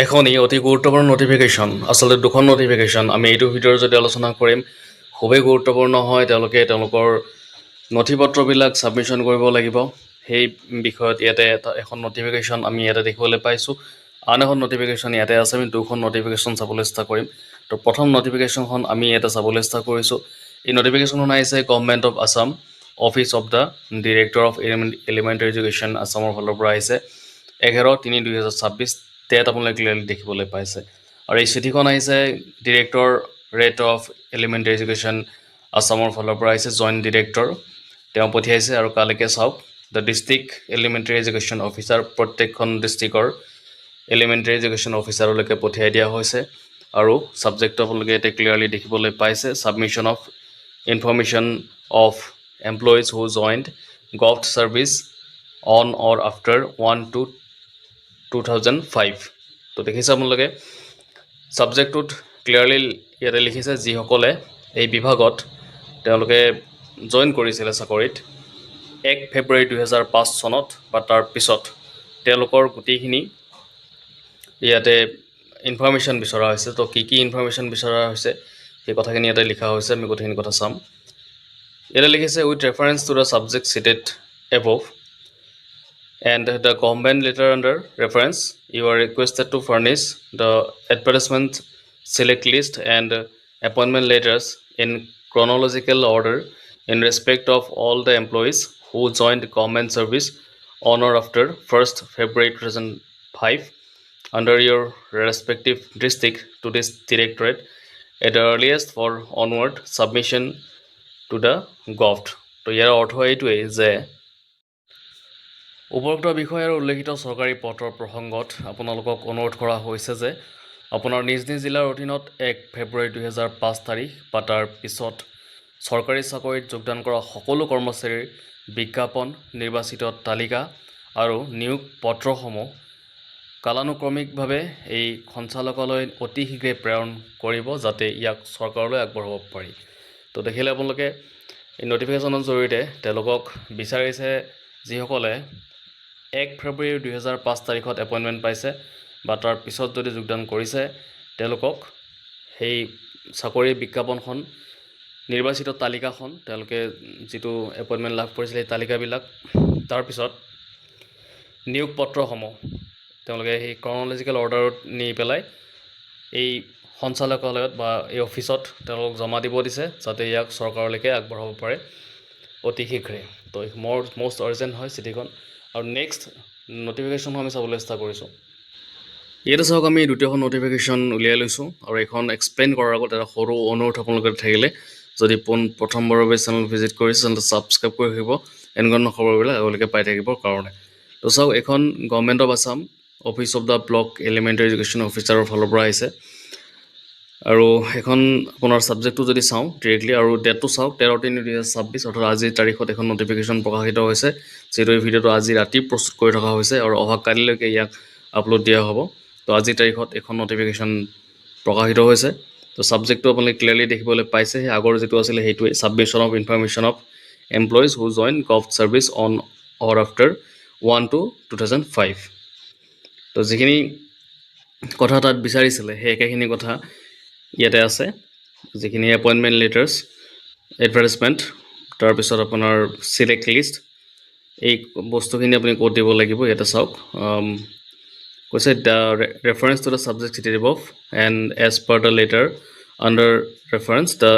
এখনই অতি গুৰুত্বপূৰ্ণ নটিফিকেশ্যন আচলতে দুখন নটিফিকেশ্যন আমি এইটো ভিডিঅ'ৰ যদি আলোচনা কৰিম খুবেই গুৰুত্বপূৰ্ণ হয় তেওঁলোকে তেওঁলোকৰ নথিপত্ৰবিলাক ছাবমিশ্যন কৰিব লাগিব সেই বিষয়ত ইয়াতে এখন নটিফিকেশ্যন আমি ইয়াতে দেখিবলৈ পাইছোঁ আন এখন নটিফিকেশ্যন ইয়াতে আছে আমি দুখন নটিফিকেশ্যন চাবলৈ চেষ্টা কৰিম তো প্ৰথম নটিফিকেশ্যনখন আমি ইয়াতে চাবলৈ চেষ্টা কৰিছোঁ এই নটিফিকেশ্যনখন আহিছে government of Assam office of the director of elementary education আছামৰ ফালৰ পৰা আহিছে 11/3/2026 ডেট আপোনালোকে ক্লিয়াৰলি দেখিবলৈ পাইছে আৰু এই চিঠিখন আহিছে ডিৰেক্টৰেট অফ এলিমেণ্টাৰী এডুকেশ্যন আছামৰ ফালৰ পৰা আহিছে জইণ্ট ডিৰেক্টৰ তেওঁ পঠিয়াইছে আৰু কালৈকে চাওক the district elementary education officer প্ৰত্যেকখন ডিষ্ট্ৰিক্টৰ এলিমেণ্টাৰী এডুকেশ্যন অফিচাৰলৈকে পঠিয়াই দিয়া হৈছে আৰু ছাবজেক্টটো আপোনালোকে এতিয়া ক্লিয়াৰলি দেখিবলৈ পাইছে submission of information of employees who joined govt service on or after 1/2/2005 তো দেখিছে আপোনালোকে ছাবজেক্টটোত ক্লিয়াৰলি ইয়াতে লিখিছে যিসকলে এই বিভাগত তেওঁলোকে জইন কৰিছিলে চাকৰিত 1 ফেব্ৰুৱাৰী 2005 চনত বা তাৰ পিছত তেওঁলোকৰ গোটেইখিনি ইয়াতে ইনফৰ্মেশ্যন বিচৰা হৈছে তো কি ইনফৰ্মেশ্যন বিচৰা হৈছে সেই কথাখিনি ইয়াতে লিখা হৈছে আমি গোটেইখিনি কথা চাম ইয়াতে লিখিছে with reference to the subject cited above and the government letter under reference you are requested to furnish the advertisement select list and appointment letters in chronological order in respect of all the employees who joined government service on or after 1st February 2005 under your respective district to this directorate at the earliest for onward submission to the govt তো ইয়াৰ অৰ্থ এইটোৱেই যে উপৰোক্ত বিষয়ৰ উল্লেখিত চৰকাৰী পত্ৰৰ প্ৰসংগত আপোনালোকক অনুৰোধ কৰা হৈছে যে আপোনাৰ নিজ নিজ জিলাৰ অধীনত 1 ফেব্ৰুৱাৰী 2005 তাৰিখ বা তাৰ পিছত চৰকাৰী চাকৰিত যোগদান কৰা সকলো কৰ্মচাৰীৰ বিজ্ঞাপন নিৰ্বাচিত তালিকা আৰু নিয়োগ পত্ৰসমূহ কালানুক্ৰমিকভাৱে এই সঞ্চালকালয় অতি শীঘ্ৰে প্ৰেৰণ কৰিব যাতে ইয়াক চৰকাৰলৈ আগবঢ়াব পাৰি তো দেখিলে আপোনালোকে এই নটিফিকেশ্যনৰ জৰিয়তে তেওঁলোকক বিচাৰিছে যিসকলে 1 ফেব্ৰুৱাৰী 2005 তাৰিখত এপইণ্টমেণ্ট পাইছে বা তাৰ পিছত যদি যোগদান কৰিছে তেওঁলোকক সেই চাকৰিৰ বিজ্ঞাপনখন নিৰ্বাচিত তালিকাখন তেওঁলোকে যিটো এপইণ্টমেণ্ট লাভ কৰিছিলে সেই তালিকাবিলাক তাৰপিছত নিয়োগ পত্ৰসমূহ তেওঁলোকে সেই ক্ৰনলজিকেল অৰ্ডাৰত নি পেলাই এই সঞ্চালকালয়ত বা এই অফিচত তেওঁলোকক জমা দিব দিছে যাতে ইয়াক চৰকাৰলৈকে আগবঢ়াব পাৰে অতি শীঘ্ৰে তো মষ্ট আৰ্জেণ্ট হয় চিঠিখন আৰু নেক্সট নটিফিকেশ্যন আমি চাবলৈ চেষ্টা কৰিছোঁ ইয়াতে চাওক আমি দ্বিতীয়খন নটিফিকেশ্যন উলিয়াই লৈছোঁ আৰু এইখন এক্সপ্লেইন কৰাৰ আগত এটা সৰু অনুৰোধ আপোনালোকে থাকিলে যদি প্ৰথমবাৰৰ বাবে চেনেল ভিজিট কৰিছে চেনেলটো ছাবস্ক্ৰাইব কৰি ৰাখিব এনেকুৱা খবৰবিলাক আগলৈকে পাই থাকিবৰ কাৰণে তো চাওক এখন government of Assam office of the block elementary education অফিচাৰৰ ফালৰ পৰা আহিছে আৰু এখন আপোনাৰ ছাবজেক্টটো যদি চাওঁ ডিৰেক্টলি আৰু ডেটটো চাওক 13/3/2026 অৰ্থাৎ আজিৰ তাৰিখত এখন নটিফিকেশ্যন প্ৰকাশিত হৈছে যিটো এই ভিডিঅ'টো আজি ৰাতি প্ৰস্তুত কৰি থকা হৈছে আৰু অহা কালিলৈকে ইয়াক আপলোড দিয়া হ'ব তো আজিৰ তাৰিখত এখন নটিফিকেশ্যন প্ৰকাশিত হৈছে তো ছাবজেক্টটো আপোনালোকে ক্লিয়াৰলি দেখিবলৈ পাইছে সেই আগৰ যিটো আছিলে সেইটোৱে submission of information of employees who join govt service on or after 1/2/2005 তো যিখিনি কথা তাত বিচাৰিছিলে সেই একেখিনি কথা ইয়াতে আছে যিখিনি এপইণ্টমেণ্ট লেটাৰ্ছ এডভাৰটাইজমেণ্ট তাৰপিছত আপোনাৰ চিলেক্ট লিষ্ট এই বস্তুখিনি আপুনি ক'ত দিব লাগিব ইয়াতে চাওক কৈছে the reference to the subject cited above and as per the letter under reference the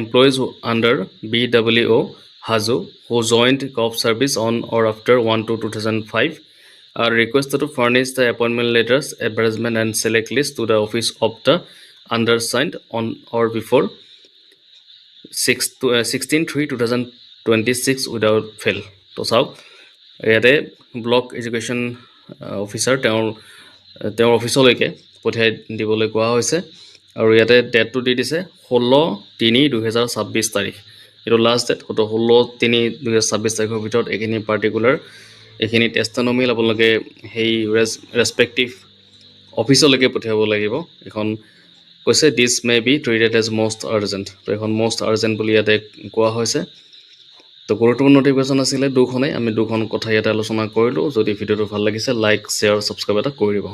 employees under BWO Hazu who joined gov service on or after 1/2/2005 are requested to furnish the appointment letters, advertisement and select list to the office of the undersigned on or before 16/3/2026 without fail. তো চাওক ইয়াতে block education officer তেওঁৰ অফিচলৈকে পঠিয়াই দিবলৈ কোৱা হৈছে আৰু ইয়াতে ডেটটো দি দিছে 16/3/2026 তাৰিখ এইটো লাষ্ট ডেট হয়তো 16/3/2026 তাৰিখৰ ভিতৰত এইখিনি পাৰ্টিকুলাৰ এইখিনি টেষ্টানমিল আপোনালোকে সেই ৰেছপেক্টিভ অফিচলৈকে পঠিয়াব লাগিব এখন কৈছে this may be treated as most urgent তো এখন মষ্ট আৰ্জেণ্ট বুলি ইয়াতে কোৱা হৈছে তো গুৰুত্বপূৰ্ণ নটিফিকেশ্যন আছিলে দুখনেই আমি দুখন কথা ইয়াতে আলোচনা কৰিলোঁ যদি ভিডিঅ'টো ভাল লাগিছে লাইক শ্বেয়াৰ ছাবস্ক্ৰাইব এটা কৰি দিব